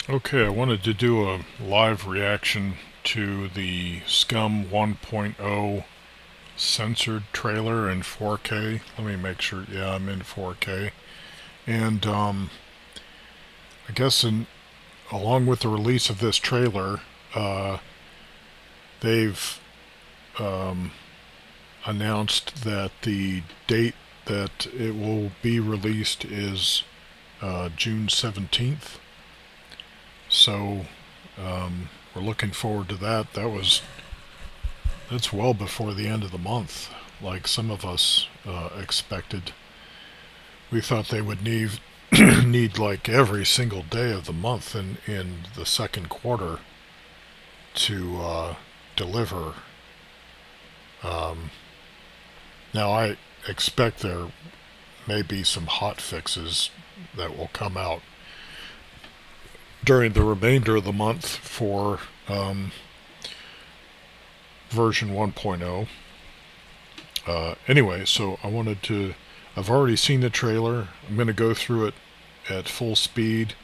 Okay, I wanted to do a live reaction to the Scum 1.0 Censored trailer in 4K. Let me make sure, yeah, I'm in 4K. And I guess along with the release of this trailer, uh, they've um, announced that the date that it will be released is June 17th. So we're looking forward to that. That's well before the end of the month, like some of us expected. We thought they would need need like every single day of the month in the second quarter to deliver. Um, Now I expect there may be some hot fixes that will come out during the remainder of the month for version 1.0. Anyway, so I've already seen the trailer. I'm going to go through it at full speed,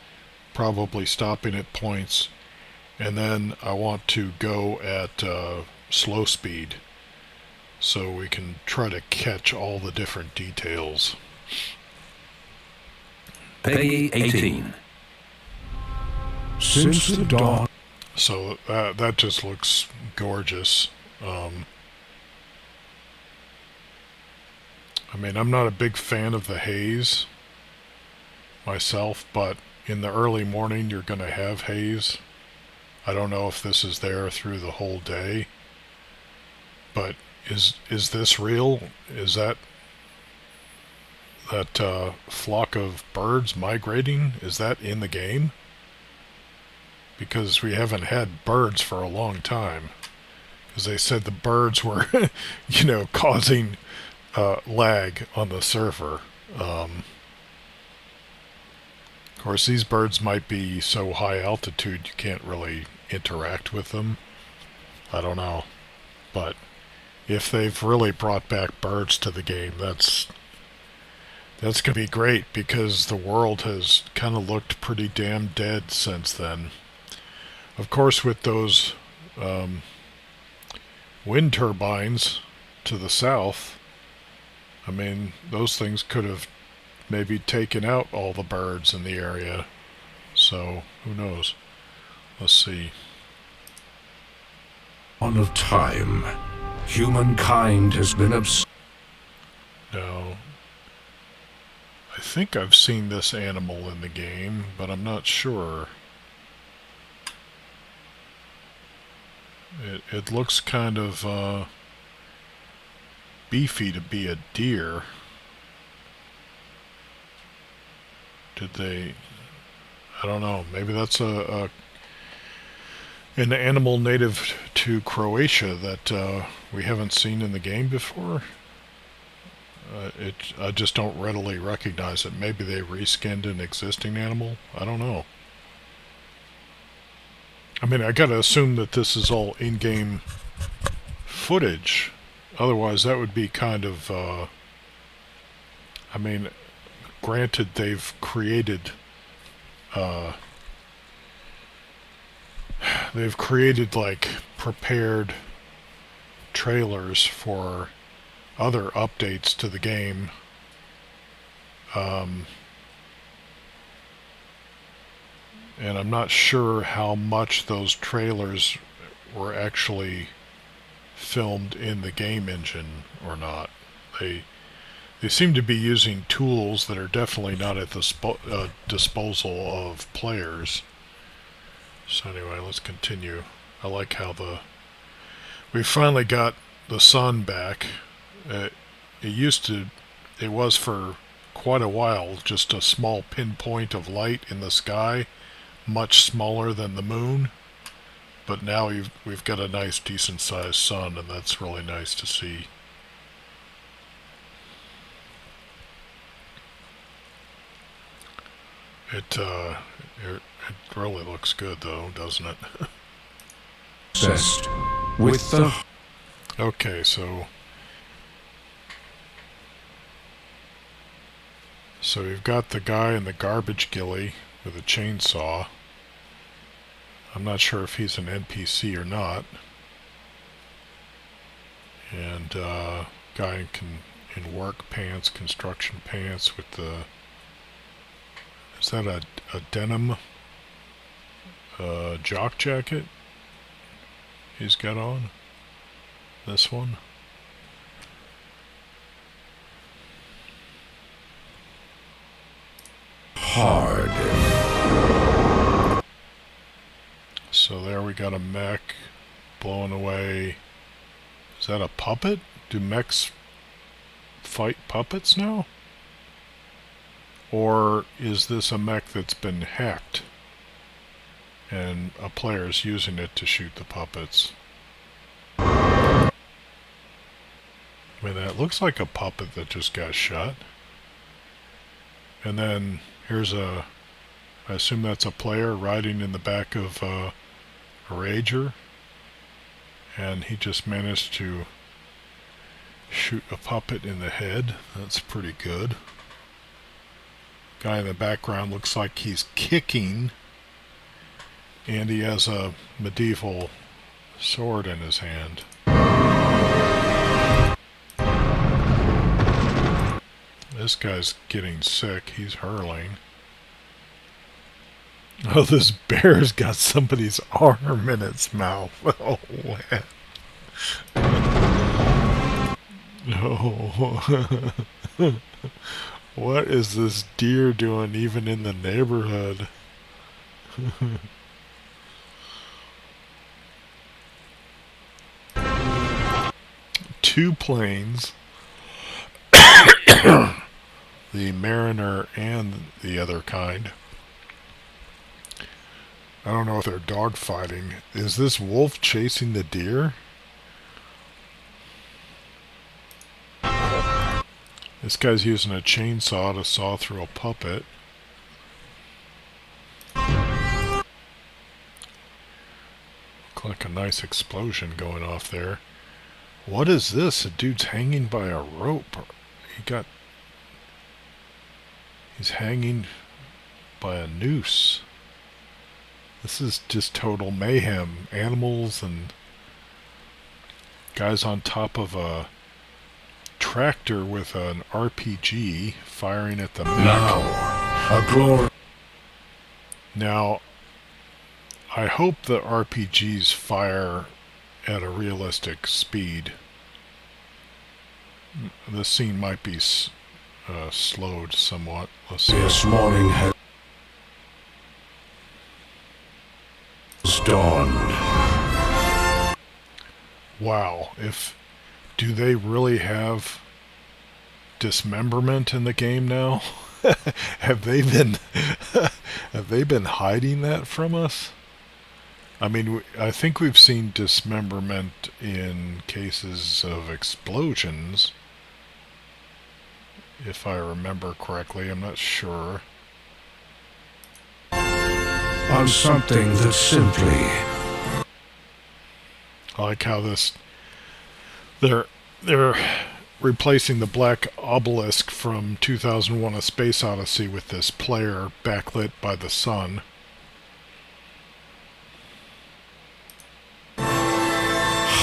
probably stopping at points, and then I want to go at slow speed so we can try to catch all the different details. Peggy 18. Since the dawn. So that just looks gorgeous. I mean, I'm not a big fan of the haze myself, but in the early morning you're going to have haze. I don't know if this is there through the whole day, but is this real? Is that flock of birds migrating? Is that in the game? Because we haven't had birds for a long time. Because they said the birds were, causing lag on the server. Of course, these birds might be so high altitude you can't really interact with them. I don't know. But if they've really brought back birds to the game, that's going to be great because the world has kind of looked pretty damn dead since then. Of course, with those wind turbines to the south, I mean, those things could have maybe taken out all the birds in the area. So, who knows? Let's see. On of time, humankind has been Now, I think I've seen this animal in the game, but I'm not sure. It looks kind of beefy to be a deer. Did they... I don't know. Maybe that's an animal native to Croatia that we haven't seen in the game before. I just don't readily recognize it. Maybe they reskinned an existing animal. I don't know. I mean, I gotta assume that this is all in-game footage. Otherwise, that would be kind of... I mean, granted, uh, they've created like prepared trailers for other updates to the game. And I'm not sure how much those trailers were actually filmed in the game engine or not. They seem to be using tools that are definitely not at the disposal of players. So anyway, let's continue. I like how we finally got the sun back. It was for quite a while just a small pinpoint of light in the sky, much smaller than the moon. But now we've got a nice, decent-sized sun, and that's really nice to see. It really looks good, though, doesn't it? obsessed with the... Okay, so we've got the guy in the garbage gilly with a chainsaw. I'm not sure if he's an NPC or not. And guy in work pants, construction pants with the... Is that a denim jock jacket he's got on? This one? Hard. So there we got a mech blowing away. Is that a puppet? Do mechs fight puppets now? Or is this a mech that's been hacked and a player's using it to shoot the puppets? I mean, that looks like a puppet that just got shot. And then here's I assume that's a player riding in the back of a Rager. And he just managed to shoot a puppet in the head. That's pretty good. Guy in the background looks like he's kicking. And he has a medieval sword in his hand. This guy's getting sick. He's hurling. Oh, this bear's got somebody's arm in its mouth. Oh, man. No. What is this deer doing even in the neighborhood? Two planes. The Mariner and the other kind. I don't know if they're dogfighting. Is this wolf chasing the deer? This guy's using a chainsaw to saw through a puppet. Look like a nice explosion going off there. What is this? A dude's hanging by a rope. He's hanging by a noose. This is just total mayhem. Animals and guys on top of a tractor with an RPG firing at the mech. Now, I hope the RPGs fire at a realistic speed. This scene might be slowed somewhat. Let's see. This morning has dawned. Wow, do they really have dismemberment in the game now? Have they been hiding that from us? I mean, I think we've seen dismemberment in cases of explosions, if I remember correctly. I'm not sure. On something that simply... I like how they're replacing the black obelisk from 2001: A Space Odyssey with this player backlit by the sun.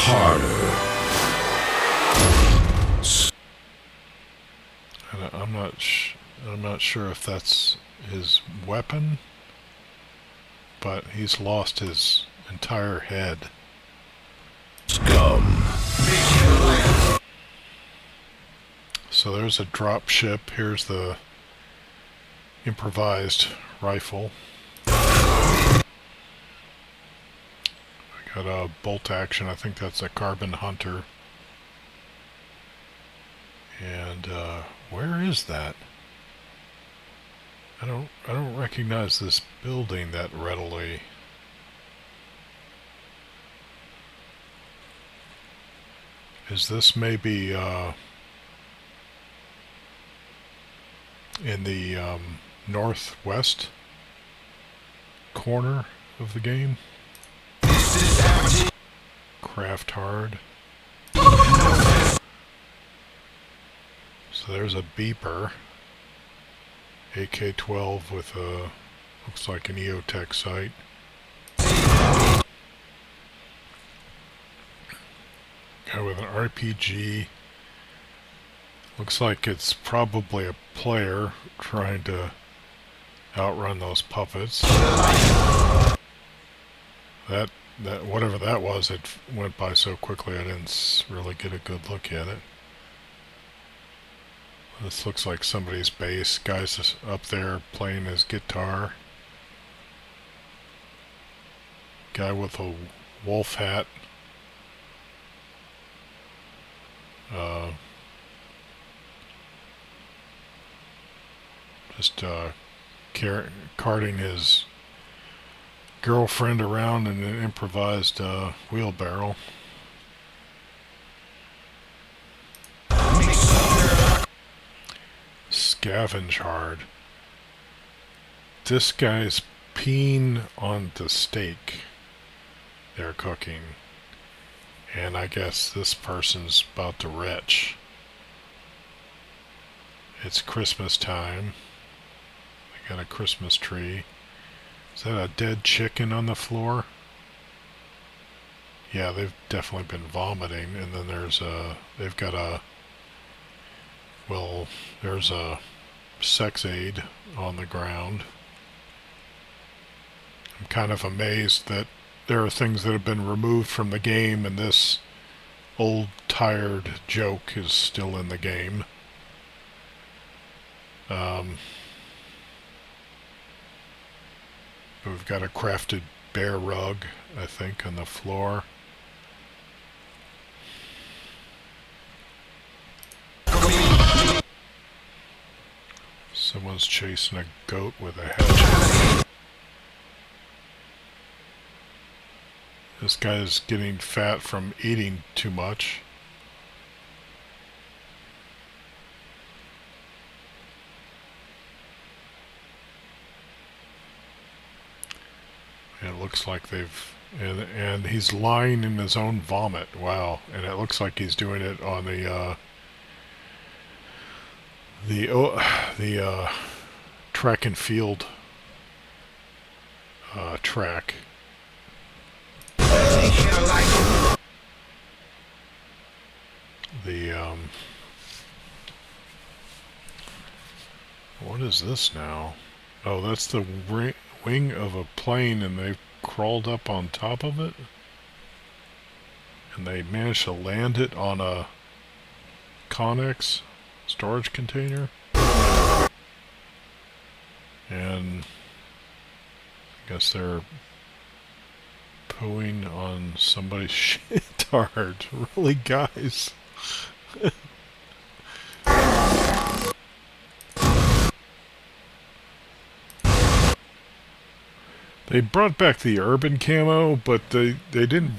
Harder. And I'm not sure if that's his weapon, but he's lost his entire head. Scum. So there's a drop ship. Here's the improvised rifle. I got a bolt action. I think that's a carbon hunter. And where is that? I don't recognize this building that readily. Is this maybe in the northwest corner of the game? Craft hard. So there's a beeper. AK-12 with a, looks like an EOTech sight. with an RPG. Looks like it's probably a player trying to outrun those puppets. That whatever that was, it went by so quickly I didn't really get a good look at it. This looks like somebody's base. Guy's up there playing his guitar. Guy with a wolf hat. Just carting his girlfriend around in an improvised wheelbarrow. Scavenge hard. This guy's peeing on the steak they're cooking. And I guess this person's about to retch. It's Christmas time. They got a Christmas tree. Is that a dead chicken on the floor? Yeah, they've definitely been vomiting. And then there's they've got a, well, there's a sex aid on the ground. I'm kind of amazed that there are things that have been removed from the game and this old tired joke is still in the game. We've got a crafted bear rug, I think, on the floor. Someone's chasing a goat with a hatchet. This guy's getting fat from eating too much. It looks like they've, and he's lying in his own vomit. Wow. And it looks like he's doing it on the track and field track. What is this now? Oh, that's the wing of a plane, and they've crawled up on top of it, and they managed to land it on a Connex storage container. And I guess they're pooing on somebody's shit hard. Really, guys? They brought back the urban camo, but they didn't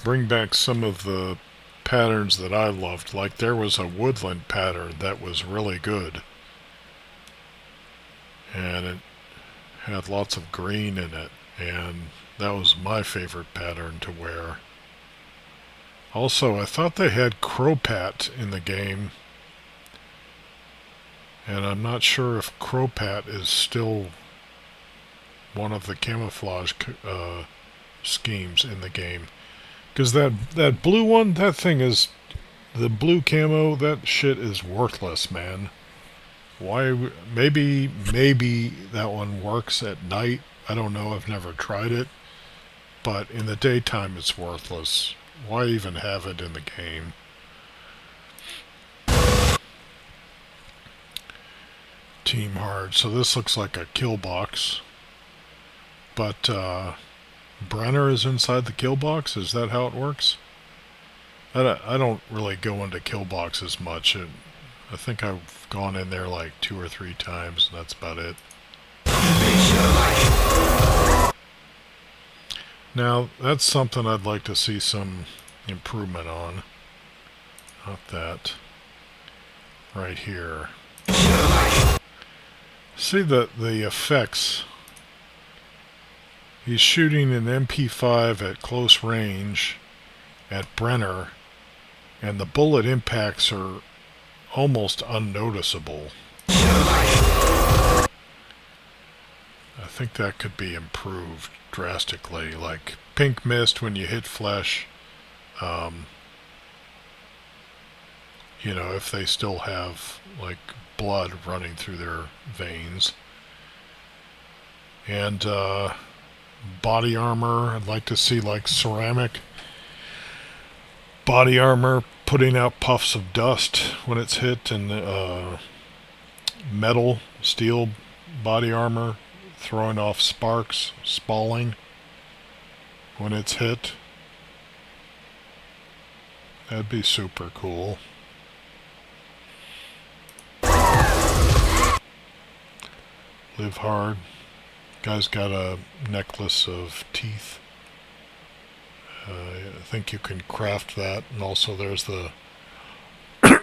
bring back some of the patterns that I loved. Like there was a woodland pattern that was really good. And it had lots of green in it. And that was my favorite pattern to wear. Also, I thought they had Crowpat in the game. And I'm not sure if Crowpat is still one of the camouflage schemes in the game. Because that blue one, that thing is... The blue camo, that shit is worthless, man. Why? Maybe that one works at night. I don't know, I've never tried it. But in the daytime it's worthless. Why even have it in the game? Team hard. So this looks like a kill box. But Brenner is inside the kill box? Is that how it works? I don't really go into kill boxes much. I think I've gone in there like 2 or 3 times, and that's about it. Now, that's something I'd like to see some improvement on. Not that. Right here. See the effects. He's shooting an MP5 at close range at Brenner, and the bullet impacts are almost unnoticeable. I think that could be improved drastically, like pink mist when you hit flesh. you know, if they still have like blood running through their veins. And body armor, I'd like to see like ceramic body armor putting out puffs of dust when it's hit, and metal, steel body armor throwing off sparks, spalling when it's hit. That'd be super cool. Live hard. Guy's got a necklace of teeth. I think you can craft that, and also there's the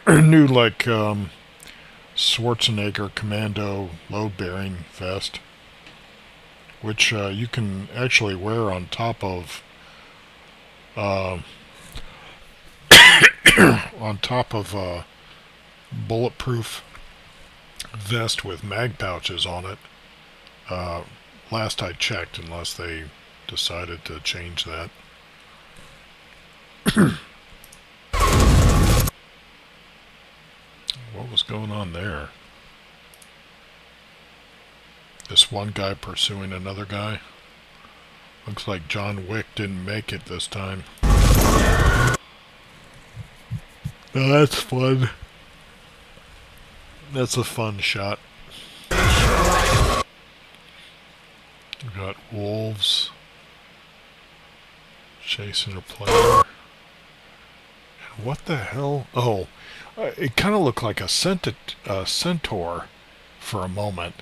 new like Schwarzenegger Commando load-bearing vest, which you can actually wear on top of a bulletproof vest with mag pouches on it. Last I checked, unless they decided to change that. What was going on there? This one guy pursuing another guy. Looks like John Wick didn't make it this time. Oh, that's fun. That's a fun shot. We got wolves chasing a player. And what the hell? Oh, it kind of looked like a centaur for a moment,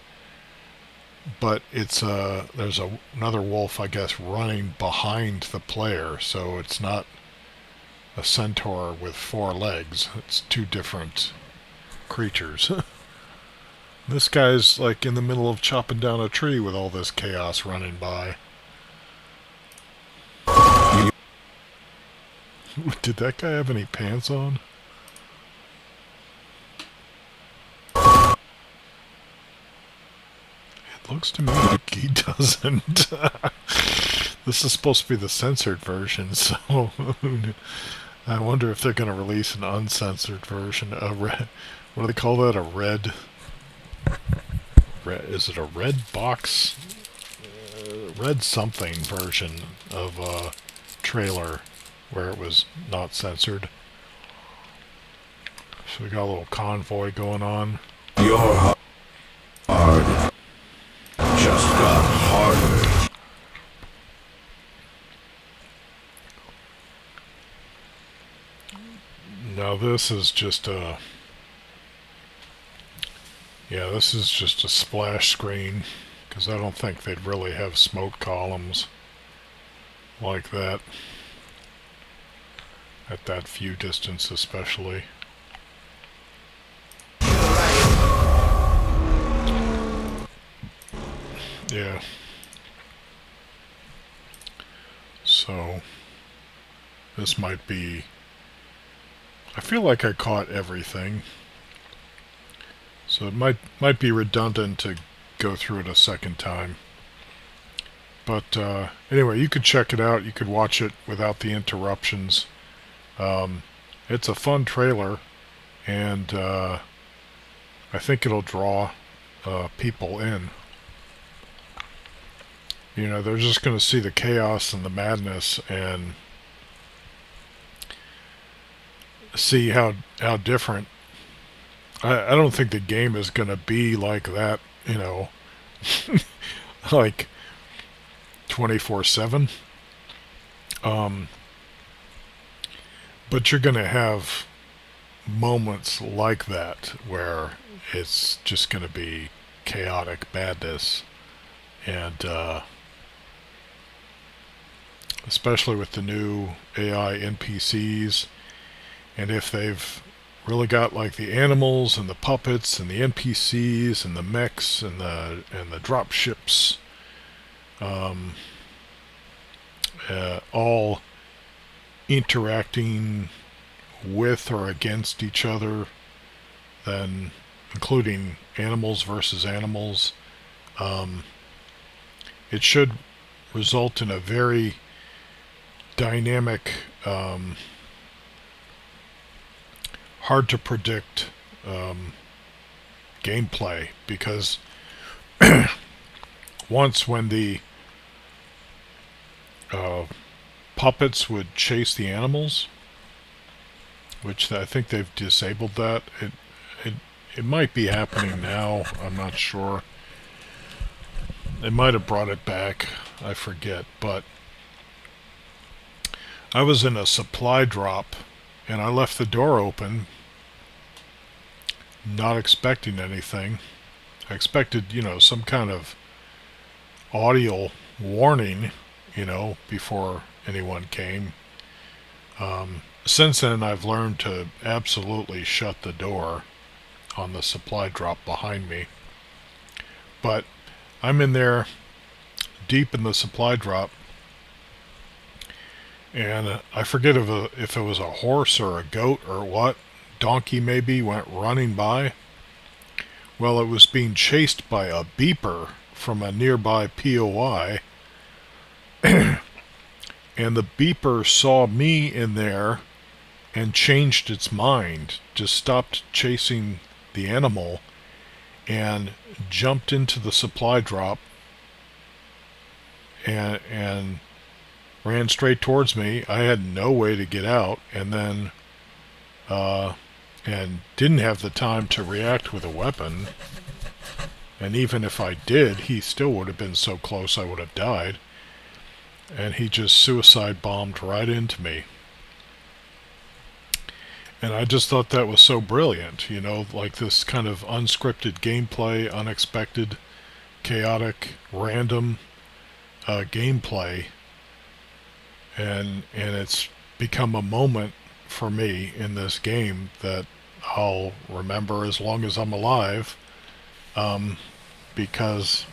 but it's there's another wolf, I guess, running behind the player, so it's not a centaur with 4 legs. It's 2 different creatures. This guy's like in the middle of chopping down a tree with all this chaos running by. Did that guy have any pants on? It looks to me like he doesn't. This is supposed to be the censored version, so I wonder if they're going to release an uncensored version. What do they call that? A red... Is it a red box? Red something version of a trailer where it was not censored. So we got a little convoy going on. Your hard just got harder. Now this is just a... Yeah, this is just a splash screen, because I don't think they'd really have smoke columns like that at that view distance, especially. Yeah. So this might be... I feel like I caught everything. So it might be redundant to go through it a second time. But anyway, you could check it out. You could watch it without the interruptions. It's a fun trailer, and I think it'll draw people in. You know, they're just going to see the chaos and the madness and see how different. I don't think the game is going to be like that, you know, like 24/7. But you're going to have moments like that where it's just going to be chaotic badness, and especially with the new AI NPCs, and if they've really got like the animals and the puppets and the NPCs and the mechs and the drop ships, all interacting with or against each other, then including animals versus animals, it should result in a very dynamic hard to predict gameplay, because once when the puppets would chase the animals, which I think they've disabled that. It it might be happening now. I'm not sure. They might have brought it back. I forget. But I was in a supply drop, and I left the door open, not expecting anything. I expected, some kind of audio warning, before anyone came. Since then, I've learned to absolutely shut the door on the supply drop behind me. But I'm in there deep in the supply drop, and I forget if it was a horse or a goat or what, donkey maybe, went running by. Well, it was being chased by a beeper from a nearby POI, and the beeper saw me in there and changed its mind, just stopped chasing the animal and jumped into the supply drop and ran straight towards me. I had no way to get out, and then and didn't have the time to react with a weapon. And even if I did, he still would have been so close I would have died. And he just suicide bombed right into me. And I just thought that was so brilliant, like this kind of unscripted gameplay, unexpected, chaotic, random gameplay. And it's become a moment for me in this game that I'll remember as long as I'm alive, because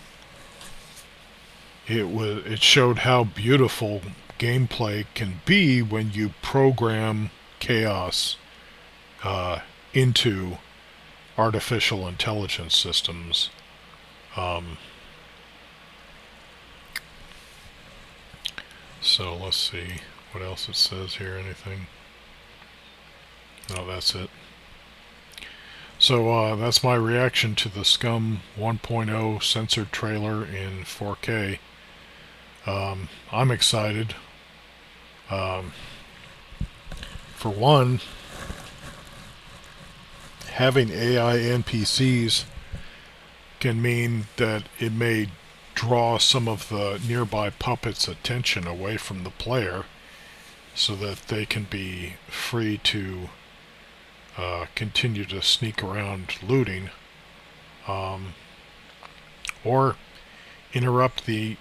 it showed how beautiful gameplay can be when you program chaos into artificial intelligence systems. So let's see what else it says here. Anything? No, that's it. So that's my reaction to the Scum 1.0 censored trailer in 4K. I'm excited. For one, having AI NPCs can mean that it may draw some of the nearby puppets' attention away from the player, so that they can be free to continue to sneak around looting, or interrupt the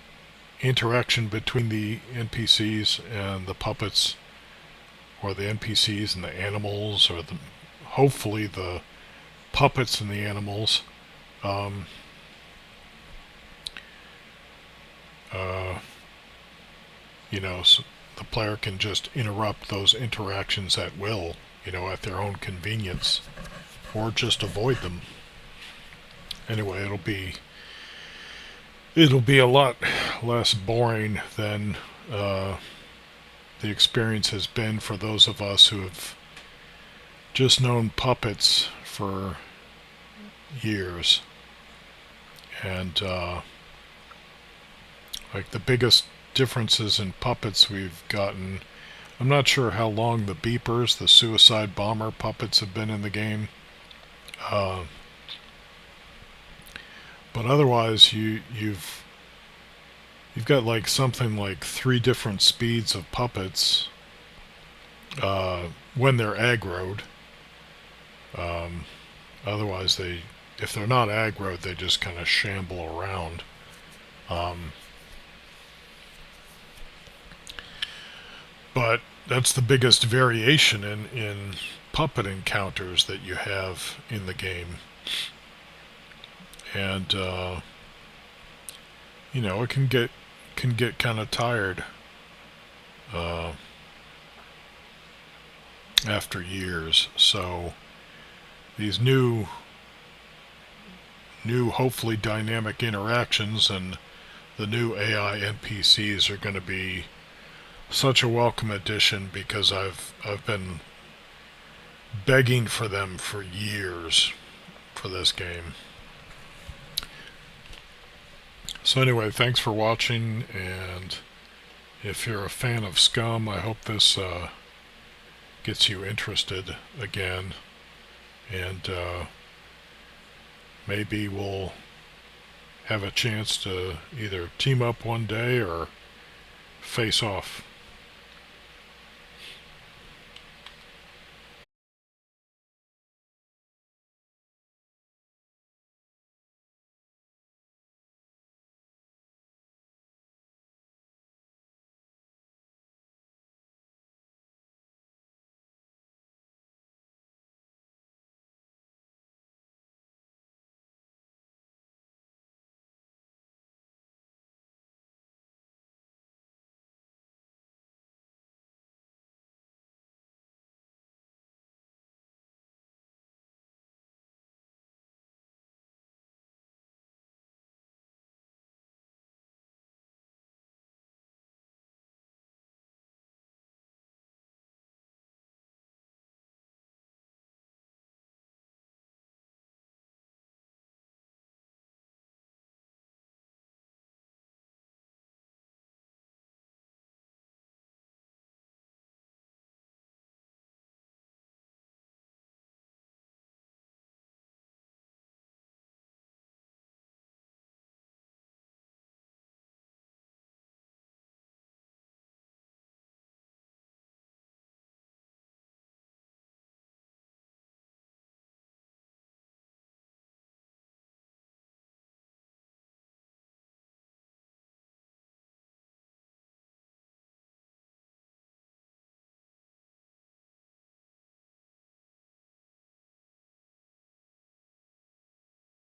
interaction between the NPCs and the puppets, or the NPCs and the animals, or hopefully the puppets and the animals. So the player can just interrupt those interactions at will, at their own convenience, or just avoid them. Anyway, it'll be a lot less boring than the experience has been for those of us who have just known puppets for years. And like the biggest differences in puppets we've gotten, I'm not sure how long the beepers, the suicide bomber puppets, have been in the game. But otherwise, you've got like something like 3 different speeds of puppets when they're aggroed. Otherwise, if they're not aggroed, they just kind of shamble around. But that's the biggest variation in puppet encounters that you have in the game. And it can get kind of tired after years. So these new hopefully dynamic interactions and the new AI NPCs are going to be such a welcome addition, because I've been begging for them for years for this game. So anyway, thanks for watching, and if you're a fan of Scum, I hope this gets you interested again, and maybe we'll have a chance to either team up one day or face off.